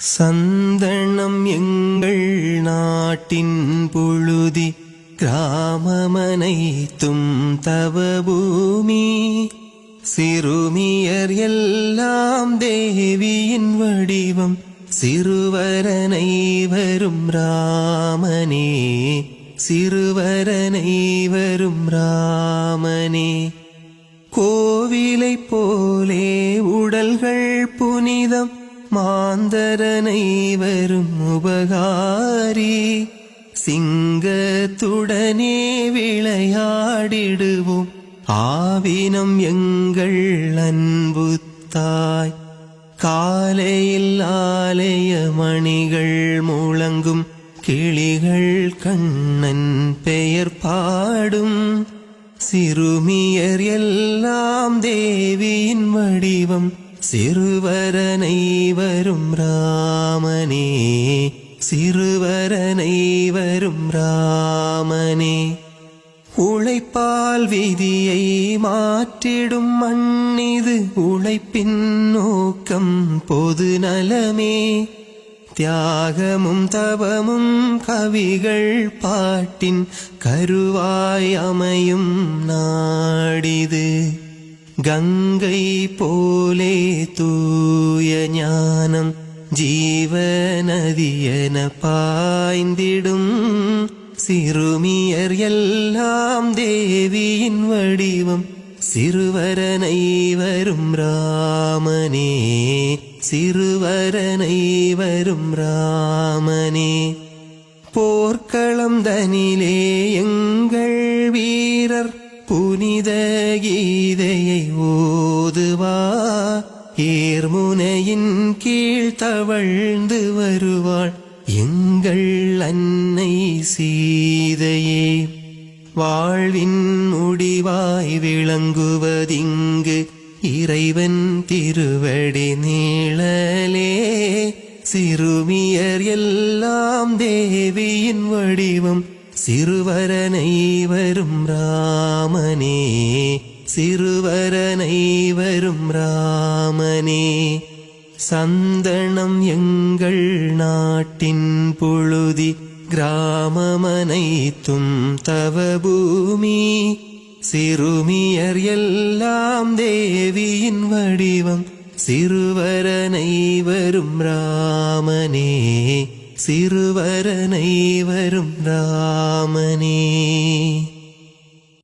சந்தனம் எங்கள் நாட்டின் புழுதி, கிராமமனைத்தும் தவபூமி. சிறுமியர் எல்லாம் தேவியின் வடிவம், சிறுவரனை வரும் ராமனே, சிறுவரனை வரும் ராமனே. கோவிலைப் போலே உடல்கள் புனிதம், மாந்தரனை வரும் உபகாரி. சிங்கத்துடனே விளையாடிடுவோம், ஆவினம் எங்கள் அன்பு தாய். காலையில் ஆலய மணிகள் முழங்கும், கிளிகள் கண்ணன் பெயர் பாடும். சிறுமியர் எல்லாம் தேவியின் வடிவம், சிறுவரனை வரும் ராமனே, சிறுவரனை வரும் ராமனே. உழைப்பால் விதியை மாற்றிடும் மண்ணிது, உழைப்பின் நோக்கம் பொது நலமே. தியாகமும் தவமும் கவிகள் பாட்டின் கருவாய் அமையும் நாடிது. கங்கை போலே தூய ஞானம் ஜீவநதியென பாய்ந்திடும். சிறுமியர் எல்லாம் தேவியின் வடிவம், சிறுவரனை வரும் ராமனே, சிறுவரனை வரும் ராமனே. போர்க்களம் தனிலே எங்கள் வீரர் புனித கீதையை ஓதுவார். ஏர்முனையின் கீழ் தவழ்ந்து வருவாள் எங்கள் அன்னை சீதையே. வாழ்வின் முடிவாய் விளங்குவதிங்கு இறைவன் திருவடி நீழலே. சிறுமியர் எல்லாம் தேவியின் வடிவம், சிறுவரனை வரும் ராமனே, சிறுவரனை வரும் ராமனே. சந்தனம் எங்கள் நாட்டின் புழுதி, கிராமமனைத்தும் தவபூமி. சிறுமியர் எல்லாம் தேவியின் வடிவம், சிறுவரனை வரும் ராமனே, சிறுவரனை வரும் ராமனே.